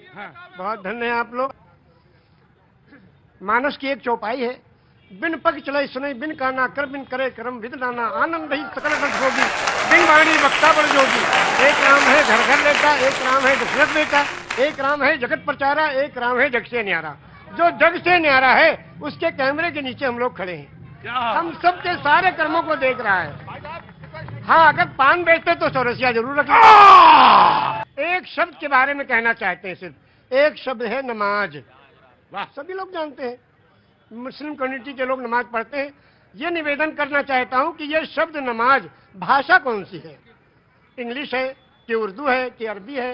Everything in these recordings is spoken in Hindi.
हाँ। बहुत धन्य है आप लोग। मानस की एक चौपाई है, बिन पग चले सुने बिन काना कर बिन करे कर्म विद नाना आनंद ही सकल रस होगी बिन वाणी वक्ता पर जोगी। एक राम है घर घर लेता, एक राम है दशरथ बेटा, एक राम है जगत प्रचारा, एक राम है जग से न्यारा। जो जग से न्यारा है उसके कैमरे के नीचे हम लोग खड़े हैं, हम सबके सारे कर्मों को देख रहा है। हाँ, अगर पान बेचते तो चौरसिया जरूर रखें। एक शब्द के बारे में कहना चाहते हैं, सिर्फ एक शब्द है नमाज। वाह, सभी लोग जानते हैं, मुस्लिम कम्युनिटी के लोग नमाज पढ़ते हैं। ये निवेदन करना चाहता हूं कि ये शब्द नमाज भाषा कौन सी है, इंग्लिश है कि उर्दू है कि अरबी है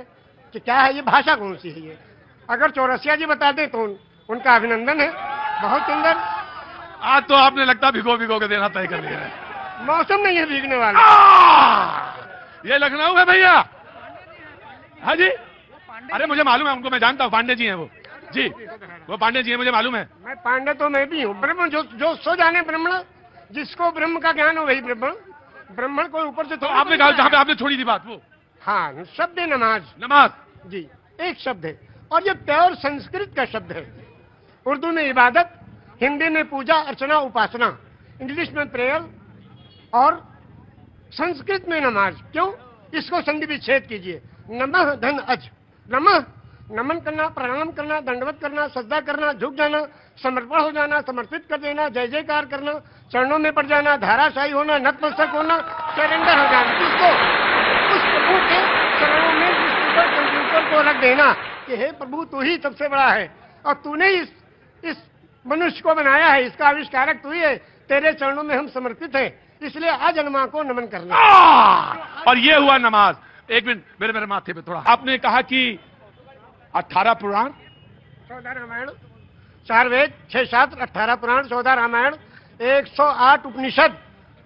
कि क्या है, ये भाषा कौन सी है? ये अगर चौरसिया जी बता दें तो उनका अभिनंदन है। बहुत सुंदर। आज तो आपने लगता भिगो भिगो के देना तय कर लिया है। मौसम नहीं है भीगने वाला। ये लखनऊ है भैया। हाँ जी, अरे मुझे मालूम है उनको, मैं जानता हूँ, पांडे जी हैं वो जी, वो पांडे जी हैं, मुझे मालूम है। मैं पांडे तो मैं भी हूँ। ब्रह्म जो सो जाने ब्राह्मण, जिसको ब्रह्म का ज्ञान हो वही ब्राह्मण। ब्राह्मण को ऊपर से तो आपने कहा जहाँ पे आपने छोड़ी थी बात वो। हाँ, शब्द है नमाज। नमाज जी, एक शब्द है और ये प्योर संस्कृत का शब्द है। उर्दू में इबादत, हिंदी में पूजा अर्चना उपासना, इंग्लिश में प्रेयर और संस्कृत में नमाज। क्यों? इसको संधि विच्छेद कीजिए। नमः धन अज। नमः नमन करना, प्रणाम करना, दंडवत करना, सजदा करना, झुक जाना, समर्पण हो जाना, समर्पित कर देना, जय जयकार करना, चरणों में पड़ जाना, धाराशाही होना, नतमस्तक होना, सरेंडर हो जाना। इसको उस प्रभु के चरणों में इस कंप्यूटर को रख देना कि हे प्रभु, तू ही सबसे बड़ा है और तूने इस मनुष्य को बनाया है, इसका आविष्कारक तू ही है, तेरे चरणों में हम समर्पित हैं, इसलिए अजन्मा को नमन करना। और ये हुआ नमाज। एक मिनट, मेरे माथे पे थोड़ा। आपने कहा कि 18 पुराण, 14 रामायण, 4 वेद, 6 शास्त्र, 18 पुराण, 14 रामायण, 108 उपनिषद।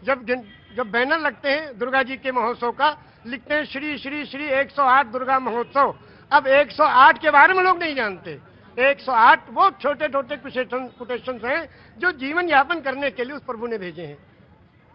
जब बैनर लगते हैं दुर्गा जी के महोत्सव का, लिखते हैं श्री श्री श्री 108 दुर्गा महोत्सव। अब 108 के बारे में लोग नहीं जानते। 108 वो छोटे छोटे कोटेशन हैं जो जीवन यापन करने के लिए उस प्रभु ने भेजे हैं।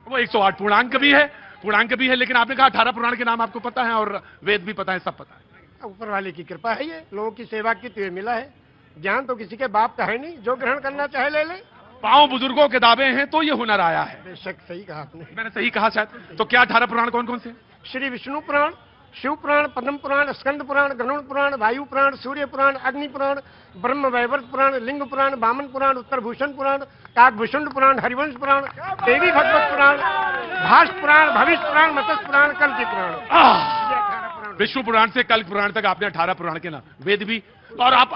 वो 108 पूर्णांक भी है, लेकिन आपने कहा 18 पुराण के नाम आपको पता है और वेद भी पता है, सब पता है। ऊपर वाले की कृपा है, ये लोगों की सेवा की तो ये मिला है। ज्ञान तो किसी के बाप का है नहीं, जो ग्रहण करना चाहे ले ले। पांव बुजुर्गों के दावे हैं तो ये हुनर आया है। बेशक सही कहा आपने। मैंने सही कहा शायद। तो क्या 18 पुराण कौन कौन से? श्री विष्णु पुराण, शिव पुराण, पद्म पुराण, स्कंद पुराण, गरुड़ पुराण, वायु पुराण, सूर्य पुराण, अग्नि पुराण, ब्रह्म वैवर्त पुराण, लिंग पुराण, वामन पुराण, उत्तर भूषण पुराण, काकभूषण पुराण, हरिवंश पुराण, देवी भगवत पुराण, भाष पुराण, भविष्य पुराण, मत्स्य पुराण, कल्कि पुराण। विष्णु पुराण से कल्कि पुराण तक आपने 18 पुराण के नाम, वेद भी। और आप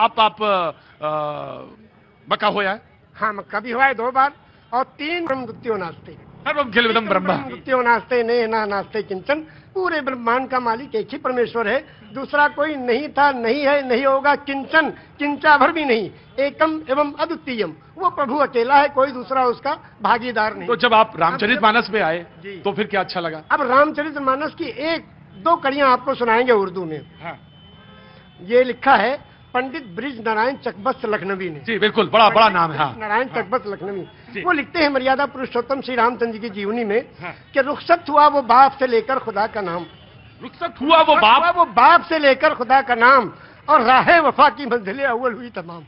मक्का होया है? हाँ, मक्का भी हुआ है 2 बार। और 3 ब्रह्मद्वितीयो नास्ते, सर्वम ब्रह्म द्वितीयो नास्ते ने ना नास्ते किंचन। पूरे ब्रह्मांड का मालिक एक ही परमेश्वर है, दूसरा कोई नहीं था, नहीं है, नहीं होगा, किंचन, किंचा भर भी नहीं। एकम एवं अद्वितीयम, वो प्रभु अकेला है, कोई दूसरा उसका भागीदार नहीं। तो जब आप रामचरितमानस में आए तो फिर क्या अच्छा लगा? अब रामचरितमानस की 1-2 कड़ियां आपको सुनाएंगे उर्दू में। हाँ। ये लिखा है पंडित ब्रिज नारायण चकबस्त लखनवी ने। जी बिल्कुल, बड़ा नाम है। हाँ। नारायण चकबस्त लखनवी, वो लिखते हैं मर्यादा पुरुषोत्तम श्री रामचंद्र जी की जीवनी में हाँ। कि रुखसत हुआ वो बाप से लेकर खुदा का नाम। रुखसत हुआ वो बाप से लेकर खुदा का नाम, और राहे वफा की मंजिलें अव्वल हुई तमाम।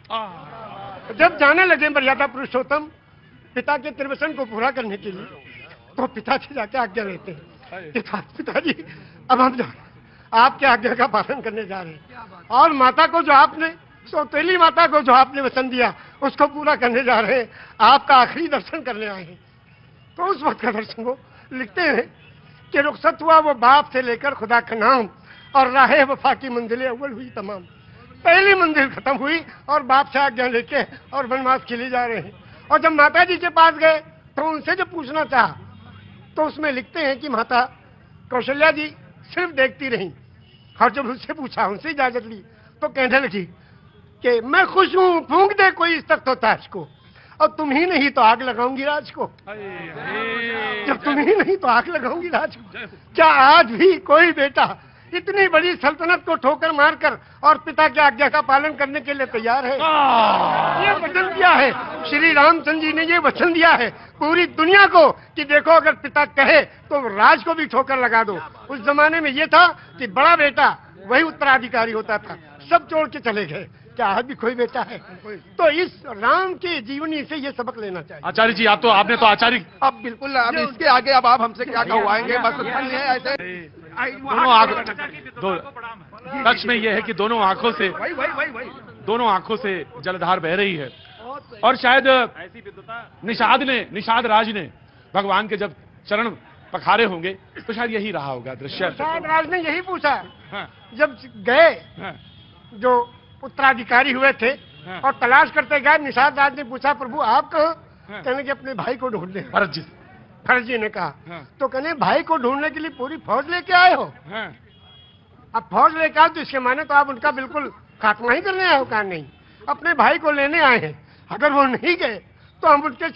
जब जाने लगे मर्यादा पुरुषोत्तम पिता के त्रिवचन को पूरा करने के लिए, तो पिता से जाके आज्ञा लेते हैं, पिताजी अब हम आपके आज्ञा का पालन करने जा रहे हैं, और माता को जो आपने, सौतेली माता को जो आपने वचन दिया उसको पूरा करने जा रहे हैं, आपका आखिरी दर्शन करने आए हैं। तो उस वक्त का दर्शन वो लिखते हैं कि रुखसत हुआ वो बाप से लेकर खुदा का नाम, और राहे वफा की मंजिलें अव्वल हुई तमाम। पहली मंजिल खत्म हुई और बाप से आज्ञा लेके और वनवास के लिए जा रहे हैं। और जब माता जी के पास गए तो उनसे जब पूछना चाहा तो उसमें लिखते हैं कि माता कौशल्या जी सिर्फ देखती रही, और जब उससे पूछा, उनसे इजाजत ली, तो कहने लगी कि मैं खुश हूं, फूंक दे कोई इस तक तो ताज को, और तुम ही नहीं तो आग लगाऊंगी राज को। जब तुम ही नहीं तो आग लगाऊंगी राज को। क्या आज भी कोई बेटा इतनी बड़ी सल्तनत को ठोकर मारकर और पिता की आज्ञा का पालन करने के लिए तैयार है? ये वचन दिया है श्री रामचंद्र जी ने, ये वचन दिया है पूरी दुनिया को कि देखो अगर पिता कहे तो राज को भी ठोकर लगा दो। उस जमाने में ये था कि बड़ा बेटा वही उत्तराधिकारी होता था, सब छोड़ के चले गए, क्या आज भी कोई बेटा है? तो इस राम की जीवनी से ये सबक लेना चाहिए। आचार्य जी आप तो आपने तो आचार्य अब बिल्कुल, अब इसके आगे अब आप हमसे क्या कहवाएंगे? बस इतना ही है। ऐसे दोनों आंखों सच में यह है कि दोनों आंखों से जलधार बह रही है। और शायद निषाद राज ने भगवान के जब चरण पखारे होंगे तो शायद यही रहा होगा दृश्य। निषाद राज ने यही पूछा हाँ, जब गए, हाँ, जो उत्तराधिकारी हुए थे हाँ। और तलाश करते गए, निषाद राज ने पूछा प्रभु आप कहाँ? हाँ। कहने कि अपने भाई को ढूंढने। भरत जी। भरत जी ने कहा हाँ। तो कहने भाई को ढूंढने के लिए पूरी फौज लेके आए हो? हाँ, अब फौज लेकर आए तो इसके माने तो आप उनका बिल्कुल खात्मा ही करने आए हो? कहा नहीं, अपने भाई को लेने आए हैं। अगर वो नहीं गए तो हम उनके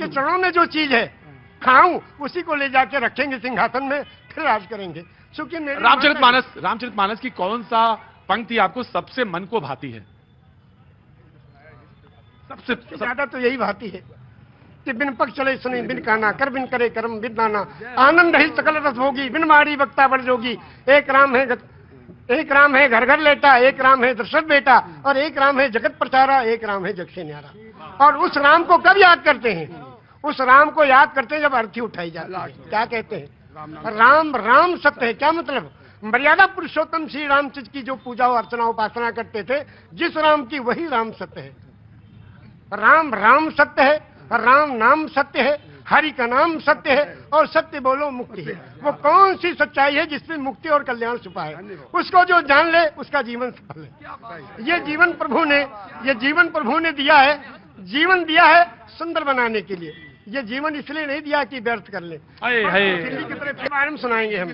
चरणों में जो चीज है खाऊं, उसी को ले जाके रखेंगे सिंहासन में, फिर राज करेंगे। क्योंकि रामचरितमानस की कौन सा पंक्ति आपको सबसे मन को भाती है? सबसे ज्यादा तो यही भाती है कि बिन पग चले सुने बिन काना, कर बिन करे कर्म बिन दाना, आनंद ही सकल रस होगी, बिन मारी वक्ता बढ़ जोगी। एक राम है घर घर लेटा, एक राम है दशरथ बेटा, और एक राम है जगत प्रचारा, एक राम है जग से न्यारा। और उस राम को कब याद करते हैं? उस राम को याद करते हैं जब अर्थी उठाई जाती है। क्या कहते हैं? राम सत्य है। क्या मतलब? मर्यादा पुरुषोत्तम श्री रामचंद्र की जो पूजा अर्चना उपासना करते थे, जिस राम की वही राम सत्य है। राम सत्य है, राम नाम सत्य है, हरि का नाम सत्य है, और सत्य बोलो मुक्ति है। वो कौन सी सच्चाई है जिसमें मुक्ति और कल्याण छुपा है? उसको जो जान ले उसका जीवन सफल है। ये जीवन प्रभु ने दिया है, जीवन दिया है सुंदर बनाने के लिए। ये जीवन इसलिए नहीं दिया कि व्यर्थ कर ले। हाय हाय दिल्ली की तरफ बारे में सुनाएंगे हम।